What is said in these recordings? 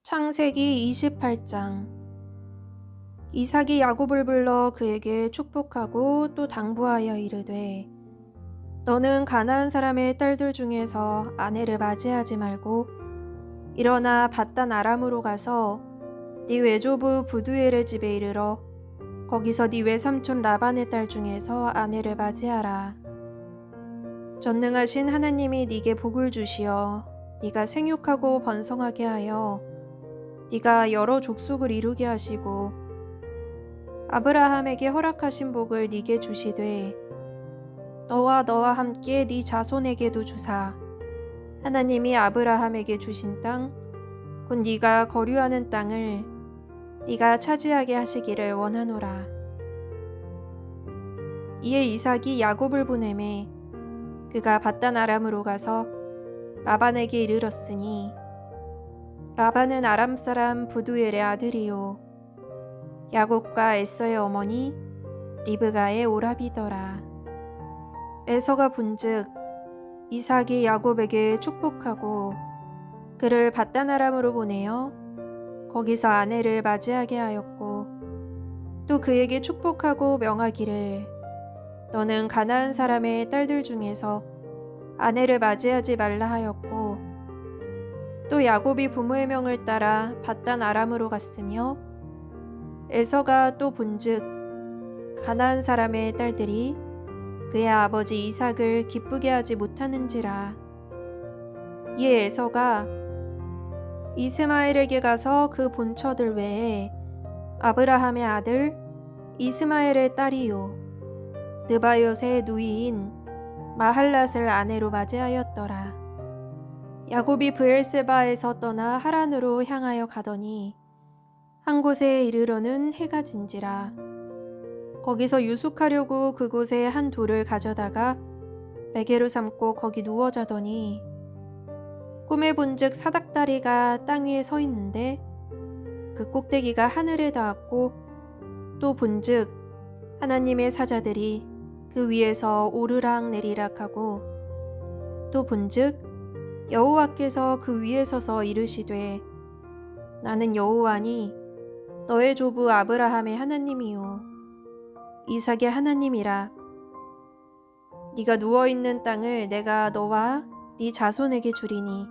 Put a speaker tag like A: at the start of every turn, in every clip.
A: 창세기 28장. 이삭이 야곱을 불러 그에게 축복하고 또 당부하여 이르되, 너는 가나안 사람의 딸들 중에서 아내를 맞이하지 말고 일어나 밧단 아람으로 가서 네 외조부 부두엘의 집에 이르러 거기서 네 외삼촌 라반의 딸 중에서 아내를 맞이하라. 전능하신 하나님이 네게 복을 주시어 네가 생육하고 번성하게 하여 네가 여러 족속을 이루게 하시고 아브라함에게 허락하신 복을 네게 주시되 너와 함께 네 자손에게도 주사 하나님이 아브라함에게 주신 땅 곧 네가 거류하는 땅을 네가 차지하게 하시기를 원하노라. 이에 이삭이 야곱을 보내매 그가 밧단 아람으로 가서 라반에게 이르렀으니 라반은 아람 사람 부두엘의 아들이요 야곱과 에서의 어머니 리브가의 오라비더라. 에서가 본즉 이삭이 야곱에게 축복하고 그를 밧단 아람으로 보내어 거기서 아내를 맞이하게 하였고 또 그에게 축복하고 명하기를 너는 가나안 사람의 딸들 중에서 아내를 맞이하지 말라 하였고 또 야곱이 부모의 명을 따라 밧단 아람으로 갔으며 에서가 또 본즉 가나안 사람의 딸들이 그의 아버지 이삭을 기쁘게 하지 못하는지라. 이에 에서가 이스마엘에게 가서 그 본처들 외에 아브라함의 아들 이스마엘의 딸이요 느바요의 누이인 마할랏을 아내로 맞이하였더라. 야곱이 브엘세바에서 떠나 하란으로 향하여 가더니 한 곳에 이르러는 해가 진지라. 거기서 유숙하려고 그곳에 한 돌을 가져다가 베개로 삼고 거기 누워 자더니 꿈에 본즉 사닥다리가 땅 위에 서 있는데 그 꼭대기가 하늘에 닿았고 또 본즉 하나님의 사자들이 그 위에서 오르락 내리락 하고 또 본즉 여호와께서 그 위에 서서 이르시되 나는 여호와니 너의 조부 아브라함의 하나님이요 이삭의 하나님이라. 네가 누워있는 땅을 내가 너와 네 자손에게 주리니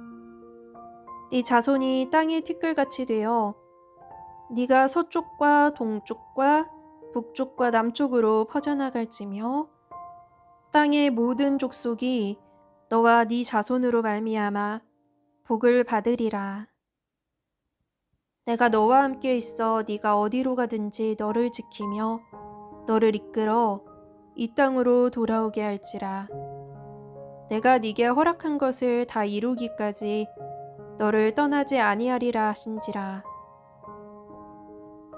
A: 네 자손이 땅의 티끌같이 되어 네가 서쪽과 동쪽과 북쪽과 남쪽으로 퍼져나갈지며 땅의 모든 족속이 너와 네 자손으로 말미암아 복을 받으리라. 내가 너와 함께 있어 네가 어디로 가든지 너를 지키며 너를 이끌어 이 땅으로 돌아오게 할지라. 내가 네게 허락한 것을 다 이루기까지 너를 떠나지 아니하리라 하신지라.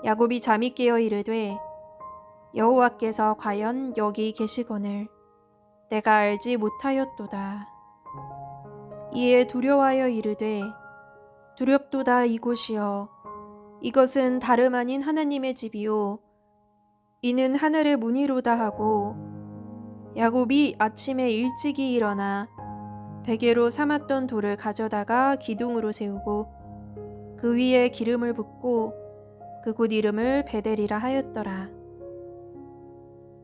A: 야곱이 잠이 깨어 이르되 여호와께서 과연 여기 계시거늘 내가 알지 못하였도다. 이에 두려워하여 이르되 두렵도다 이곳이여 이것은 다름 아닌 하나님의 집이요 이는 하늘의 문이로다 하고 야곱이 아침에 일찍이 일어나 베개로 삼았던 돌을 가져다가 기둥으로 세우고 그 위에 기름을 붓고 그곳 이름을 베델이라 하였더라.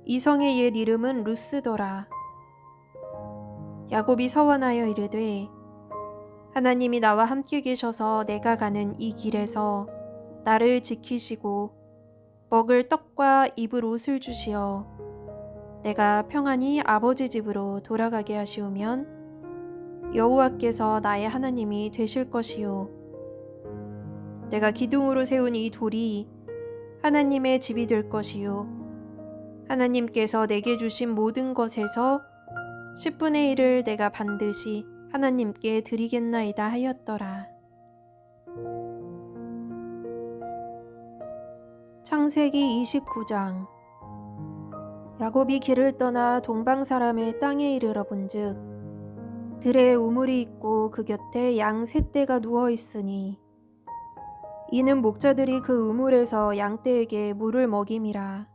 A: 이 성의 옛 이름은 루스더라. 야곱이 서원하여 이르되 하나님이 나와 함께 계셔서 내가 가는 이 길에서 나를 지키시고 먹을 떡과 입을 옷을 주시어 내가 평안히 아버지 집으로 돌아가게 하시오면 여호와께서 나의 하나님이 되실 것이요 내가 기둥으로 세운 이 돌이 하나님의 집이 될 것이요 하나님께서 내게 주신 모든 것에서 10분의 1을 내가 반드시 하나님께 드리겠나이다 하였더라. 창세기 29장. 야곱이 길을 떠나 동방 사람의 땅에 이르러 본즉 들에 우물이 있고 그 곁에 양 세 떼가 누워 있으니 이는 목자들이 그 우물에서 양떼에게 물을 먹임이라.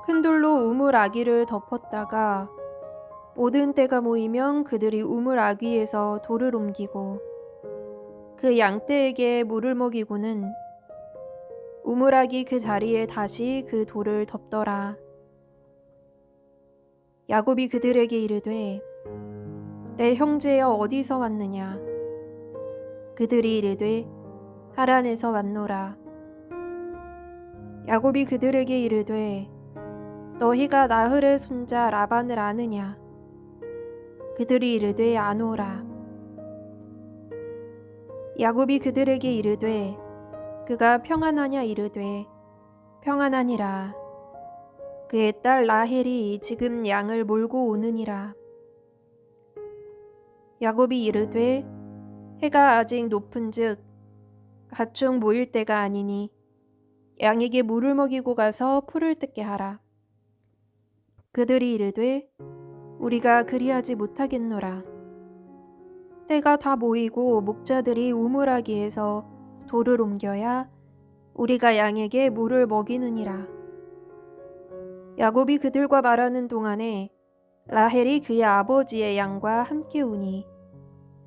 A: 큰 돌로 우물 아귀를 덮었다가 모든 때가 모이면 그들이 우물 아귀에서 돌을 옮기고 그 양떼에게 물을 먹이고는 우물아기 그 자리에 다시 그 돌을 덮더라. 야곱이 그들에게 이르되 내 형제여 어디서 왔느냐? 그들이 이르되 하란에서 왔노라. 야곱이 그들에게 이르되 너희가 나흘의 손자 라반을 아느냐? 그들이 이르되 아노라. 야곱이 그들에게 이르되 그가 평안하냐? 이르되 평안하니라. 그의 딸 라헬이 지금 양을 몰고 오느니라. 야곱이 이르되 해가 아직 높은즉 가축 모일 때가 아니니 양에게 물을 먹이고 가서 풀을 뜯게 하라. 그들이 이르되 우리가 그리하지 못하겠노라. 때가 다 모이고 목자들이 우물아기에서 돌을 옮겨야 우리가 양에게 물을 먹이느니라. 야곱이 그들과 말하는 동안에 라헬이 그의 아버지의 양과 함께 오니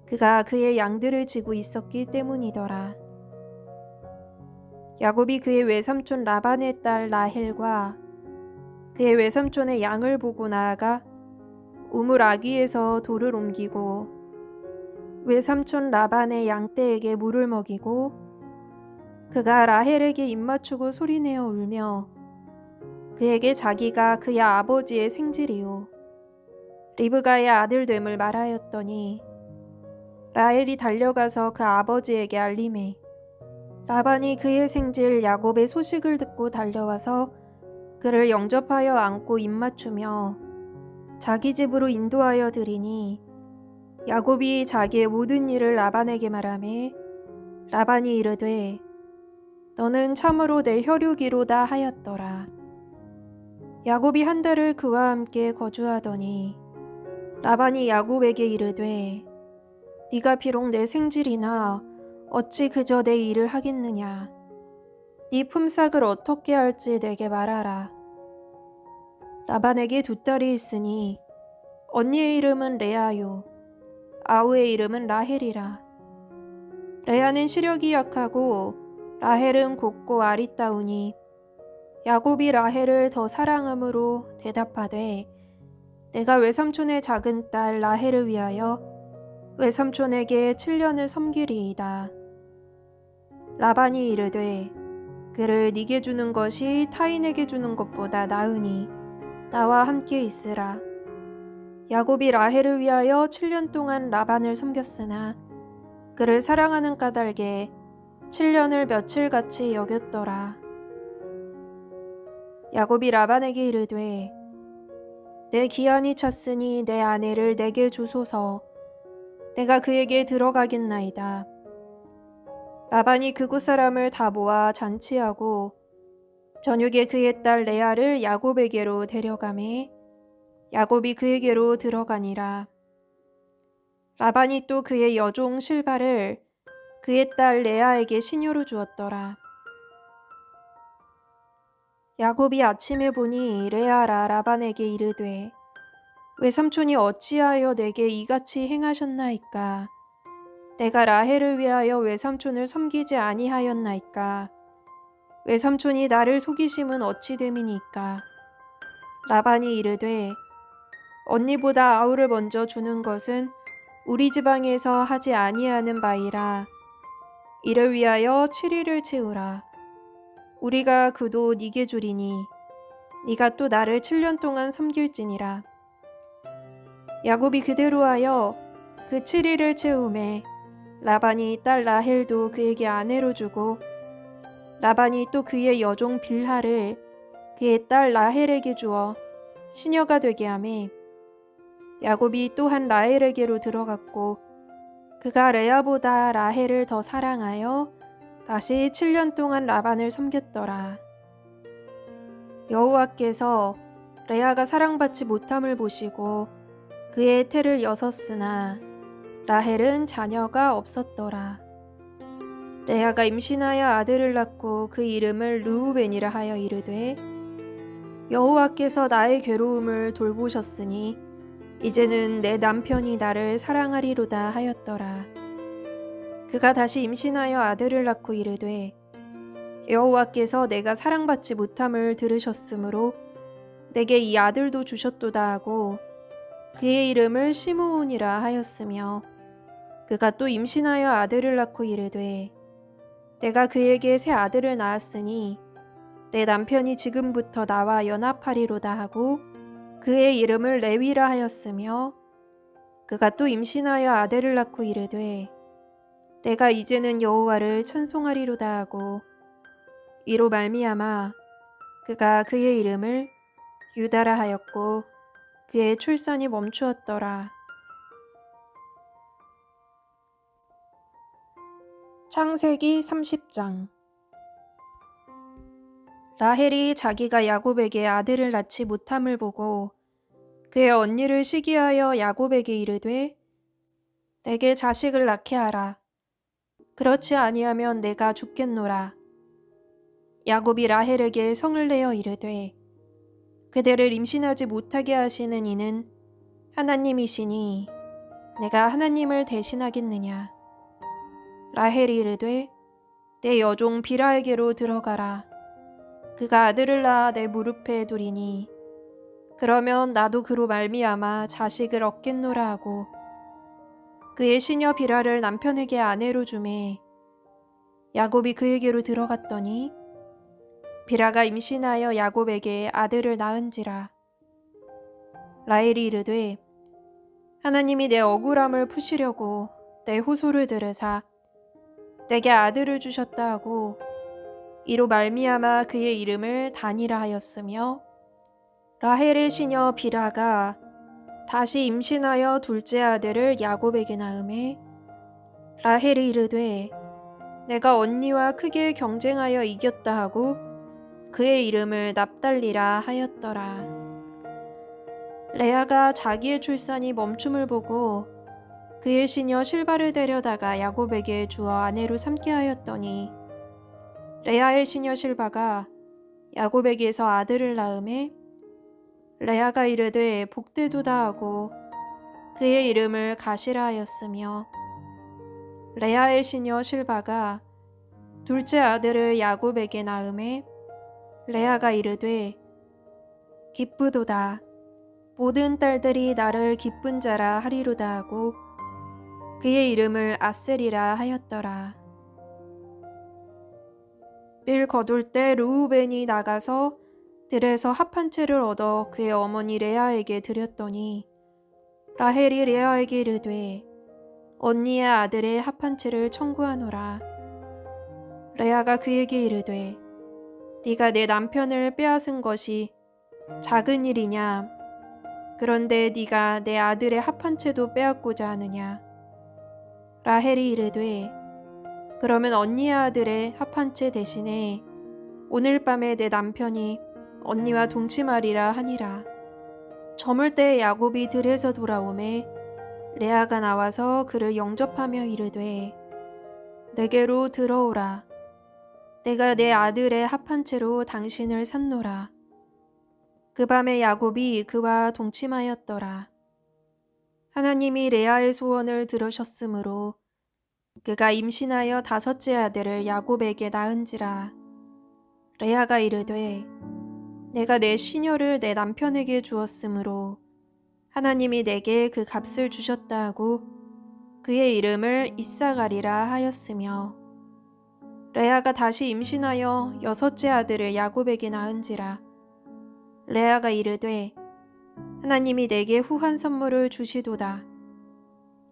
A: 그가 그의 양들을 지고 있었기 때문이더라. 야곱이 그의 외삼촌 라반의 딸 라헬과 그의 외삼촌의 양을 보고 나아가 우물아기에서 돌을 옮기고 외삼촌 라반의 양떼에게 물을 먹이고 그가 라헬에게 입맞추고 소리내어 울며 그에게 자기가 그의 아버지의 생질이요 리브가의 아들됨을 말하였더니 라헬이 달려가서 그 아버지에게 알리매 라반이 그의 생질 야곱의 소식을 듣고 달려와서 그를 영접하여 안고 입맞추며 자기 집으로 인도하여 드리니 야곱이 자기의 모든 일을 라반에게 말하매 라반이 이르되 너는 참으로 내 혈육이로다 하였더라. 야곱이 한 달을 그와 함께 거주하더니 라반이 야곱에게 이르되 네가 비록 내 생질이나 어찌 그저 내 일을 하겠느냐. 네 품삯을 어떻게 할지 내게 말하라. 라반에게 두 딸이 있으니 언니의 이름은 레아요 아우의 이름은 라헬이라. 레아는 시력이 약하고 라헬은 곱고 아리따우니 야곱이 라헬을 더 사랑함으로 대답하되 내가 외삼촌의 작은 딸 라헬을 위하여 외삼촌에게 7년을 섬기리이다. 라반이 이르되 그를 네게 주는 것이 타인에게 주는 것보다 나으니 나와 함께 있으라. 야곱이 라헬을 위하여 7년 동안 라반을 섬겼으나 그를 사랑하는 까닭에 7년을 며칠같이 여겼더라. 야곱이 라반에게 이르되 내 기한이 찼으니 내 아내를 내게 주소서. 내가 그에게 들어가겠나이다. 라반이 그곳 사람을 다 모아 잔치하고 저녁에 그의 딸 레아를 야곱에게로 데려가매 야곱이 그에게로 들어가니라. 라반이 또 그의 여종 실바를 그의 딸 레아에게 시녀로 주었더라. 야곱이 아침에 보니 레아라 라반에게 이르되 외삼촌이 어찌하여 내게 이같이 행하셨나이까. 내가 라헬을 위하여 외삼촌을 섬기지 아니하였나이까. 외삼촌이 나를 속이심은 어찌 됨이니까. 라반이 이르되 언니보다 아우를 먼저 주는 것은 우리 지방에서 하지 아니하는 바이라. 이를 위하여 7일을 채우라. 우리가 그도 네게 주리니 네가 또 나를 7년 동안 섬길지니라. 야곱이 그대로 하여 그 7일을 채우매 라반이 딸 라헬도 그에게 아내로 주고 라반이 또 그의 여종 빌하를 그의 딸 라헬에게 주어 시녀가 되게 하매 야곱이 또한 라헬에게로 들어갔고 그가 레아보다 라헬을 더 사랑하여 다시 7년 동안 라반을 섬겼더라. 여호와께서 레아가 사랑받지 못함을 보시고 그의 태를 여섰으나 라헬은 자녀가 없었더라. 레아가 임신하여 아들을 낳고 그 이름을 르우벤이라 하여 이르되 여호와께서 나의 괴로움을 돌보셨으니 이제는 내 남편이 나를 사랑하리로다 하였더라. 그가 다시 임신하여 아들을 낳고 이르되 여호와께서 내가 사랑받지 못함을 들으셨으므로 내게 이 아들도 주셨도다 하고 그의 이름을 시므온이라 하였으며 그가 또 임신하여 아들을 낳고 이르되 내가 그에게 새 아들을 낳았으니 내 남편이 지금부터 나와 연합하리로다 하고 그의 이름을 레위라 하였으며 그가 또 임신하여 아들을 낳고 이르되 내가 이제는 여호와를 찬송하리로다 하고 이로 말미암아 그가 그의 이름을 유다라 하였고 그의 출산이 멈추었더라. 창세기 30장. 라헬이 자기가 야곱에게 아들을 낳지 못함을 보고 그의 언니를 시기하여 야곱에게 이르되 내게 자식을 낳게 하라. 그렇지 아니하면 내가 죽겠노라. 야곱이 라헬에게 성을 내어 이르되 그대를 임신하지 못하게 하시는 이는 하나님이시니 내가 하나님을 대신하겠느냐. 라헬이 이르되 내 여종 비라에게로 들어가라. 그가 아들을 낳아 내 무릎에 두리니 그러면 나도 그로 말미암아 자식을 얻겠노라 하고 그의 시녀 비라를 남편에게 아내로 주매 야곱이 그에게로 들어갔더니 비라가 임신하여 야곱에게 아들을 낳은지라. 라헬이 이르되 하나님이 내 억울함을 푸시려고 내 호소를 들으사 내게 아들을 주셨다 하고 이로 말미암아 그의 이름을 단이라 하였으며 라헬의 시녀 비라가 다시 임신하여 둘째 아들을 야곱에게 낳음에 라헬이 이르되 내가 언니와 크게 경쟁하여 이겼다 하고 그의 이름을 납달리라 하였더라. 레아가 자기의 출산이 멈춤을 보고 그의 시녀 실바를 데려다가 야곱에게 주어 아내로 삼게 하였더니 레아의 시녀 실바가 야곱에게서 아들을 낳음에 레아가 이르되 복되도다 하고 그의 이름을 가시라 하였으며 레아의 시녀 실바가 둘째 아들을 야곱에게 낳음에 레아가 이르되 기쁘도다. 모든 딸들이 나를 기쁜 자라 하리로다 하고 그의 이름을 아셀이라 하였더라. 밀 거둘 때 르우벤이 나가서 들에서 합 한 채를 얻어 그의 어머니 레아에게 드렸더니 라헬이 레아에게 이르되 언니의 아들의 합 한 채를 청구하노라. 레아가 그에게 이르되 네가 내 남편을 빼앗은 것이 작은 일이냐? 그런데 네가 내 아들의 합 한 채도 빼앗고자 하느냐? 라헬이 이르되 그러면 언니의 아들의 합 한 채 대신에 오늘 밤에 내 남편이 언니와 동침하리라 하니라. 저물 때 야곱이 들에서 돌아오매 레아가 나와서 그를 영접하며 이르되 내게로 들어오라. 내가 내 아들의 합 한 채로 당신을 샀노라. 그 밤에 야곱이 그와 동침하였더라. 하나님이 레아의 소원을 들으셨으므로 그가 임신하여 다섯째 아들을 야곱에게 낳은지라. 레아가 이르되 내가 내 시녀를 내 남편에게 주었으므로 하나님이 내게 그 값을 주셨다 하고 그의 이름을 이사가리라 하였으며 레아가 다시 임신하여 여섯째 아들을 야곱에게 낳은지라. 레아가 이르되 하나님이 내게 후한 선물을 주시도다.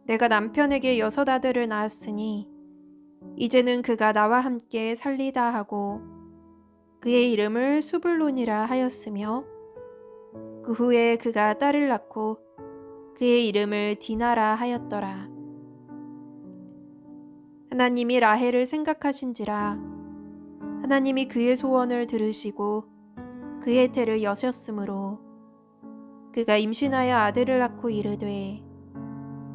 A: 내가 남편에게 여섯 아들을 낳았으니 이제는 그가 나와 함께 살리다 하고 그의 이름을 수블론이라 하였으며 그 후에 그가 딸을 낳고 그의 이름을 디나라 하였더라. 하나님이 라헬을 생각하신지라. 하나님이 그의 소원을 들으시고 그의 태를 여셨으므로 그가 임신하여 아들을 낳고 이르되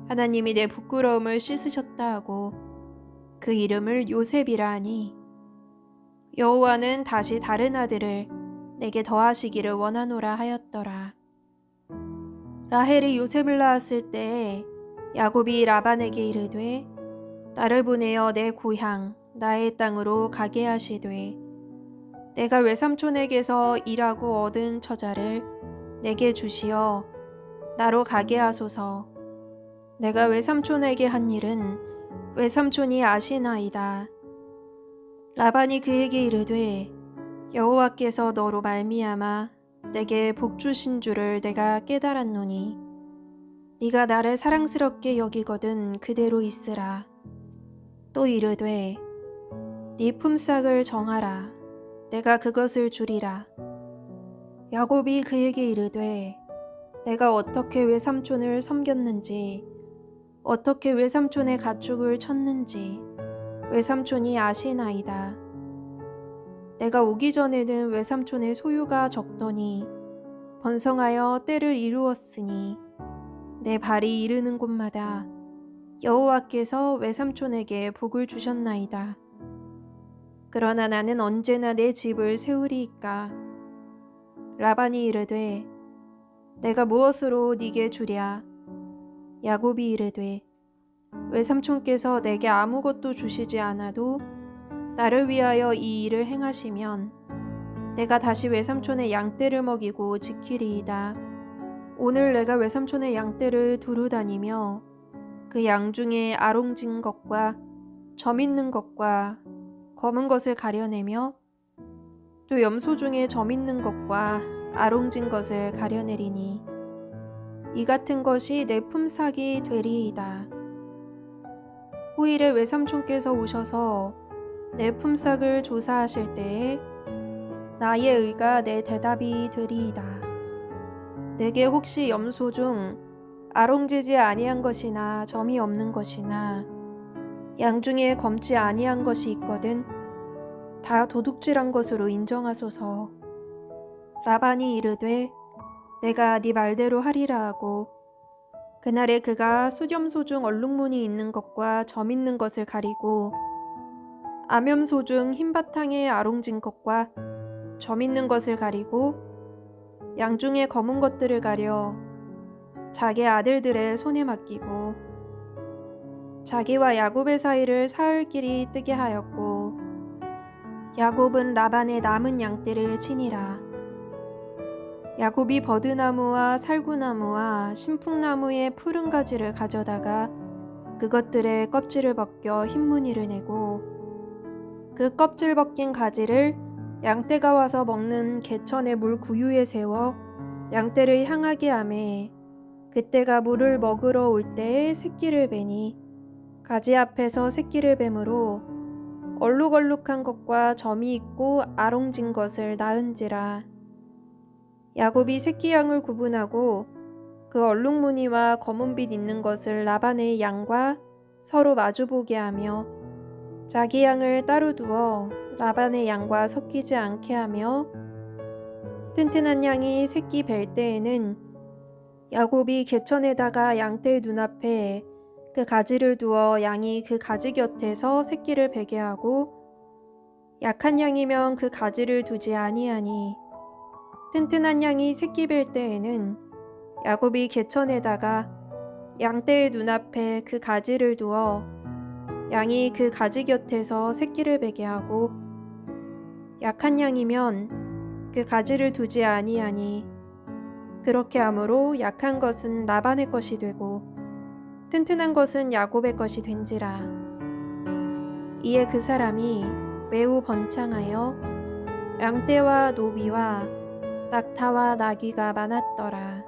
A: 하나님이 내 부끄러움을 씻으셨다 하고 그 이름을 요셉이라 하니 여호와는 다시 다른 아들을 내게 더하시기를 원하노라 하였더라. 라헬이 요셉을 낳았을 때에 야곱이 라반에게 이르되 나를 보내어 내 고향 나의 땅으로 가게 하시되 내가 외삼촌에게서 일하고 얻은 처자를 내게 주시어 나로 가게 하소서. 내가 외삼촌에게 한 일은 외삼촌이 아시나이다. 라반이 그에게 이르되 여호와께서 너로 말미암아 내게 복 주신 줄을 내가 깨달았노니 네가 나를 사랑스럽게 여기거든 그대로 있으라. 또 이르되 네 품삯을 정하라. 내가 그것을 주리라. 야곱이 그에게 이르되 내가 어떻게 외삼촌을 섬겼는지 어떻게 외삼촌의 가축을 쳤는지 외삼촌이 아시나이다. 내가 오기 전에는 외삼촌의 소유가 적더니 번성하여 때를 이루었으니 내 발이 이르는 곳마다 여호와께서 외삼촌에게 복을 주셨나이다. 그러나 나는 언제나 내 집을 세우리이까. 라반이 이르되 내가 무엇으로 네게 주랴. 야곱이 이르되 외삼촌께서 내게 아무것도 주시지 않아도 나를 위하여 이 일을 행하시면 내가 다시 외삼촌의 양떼를 먹이고 지키리이다. 오늘 내가 외삼촌의 양떼를 두루 다니며 그 양 중에 아롱진 것과 점 있는 것과 검은 것을 가려내며 또 염소 중에 점 있는 것과 아롱진 것을 가려내리니 이 같은 것이 내 품삯이 되리이다. 후일에 외삼촌께서 오셔서 내 품삯을 조사하실 때에 나의 의가 내 대답이 되리이다. 내게 혹시 염소 중 아롱지지 아니한 것이나 점이 없는 것이나 양 중에 검지 아니한 것이 있거든 다 도둑질한 것으로 인정하소서. 라반이 이르되 내가 네 말대로 하리라 하고 그날에 그가 숫염소 중 얼룩무늬 있는 것과 점 있는 것을 가리고 암염소 중 흰 바탕에 아롱진 것과 점 있는 것을 가리고 양 중에 검은 것들을 가려 자기 아들들의 손에 맡기고 자기와 야곱의 사이를 사흘길이 뜨게 하였고 야곱은 라반의 남은 양떼를 치니라. 야곱이 버드나무와 살구나무와 신풍나무의 푸른 가지를 가져다가 그것들의 껍질을 벗겨 흰 무늬를 내고 그 껍질 벗긴 가지를 양떼가 와서 먹는 개천의 물 구유에 세워 양떼를 향하게 하매 그때가 물을 먹으러 올 때에 새끼를 베니 가지 앞에서 새끼를 뱀으로 얼룩얼룩한 것과 점이 있고 아롱진 것을 낳은지라. 야곱이 새끼 양을 구분하고 그 얼룩무늬와 검은빛 있는 것을 라반의 양과 서로 마주보게 하며 자기 양을 따로 두어 라반의 양과 섞이지 않게 하며 튼튼한 양이 새끼 뵐 때에는 야곱이 개천에다가 양떼의 눈앞에 그 가지를 두어 양이 그 가지 곁에서 새끼를 베게 하고 약한 양이면 그 가지를 두지 아니하니 튼튼한 양이 새끼 뵐 때에는 야곱이 개천에다가 양떼의 눈앞에 그 가지를 두어 양이 그 가지 곁에서 새끼를 베게 하고 약한 양이면 그 가지를 두지 아니하니 그렇게 함으로 약한 것은 라반의 것이 되고 튼튼한 것은 야곱의 것이 된지라. 이에 그 사람이 매우 번창하여 양떼와 노비와 낙타와 나귀가 많았더라.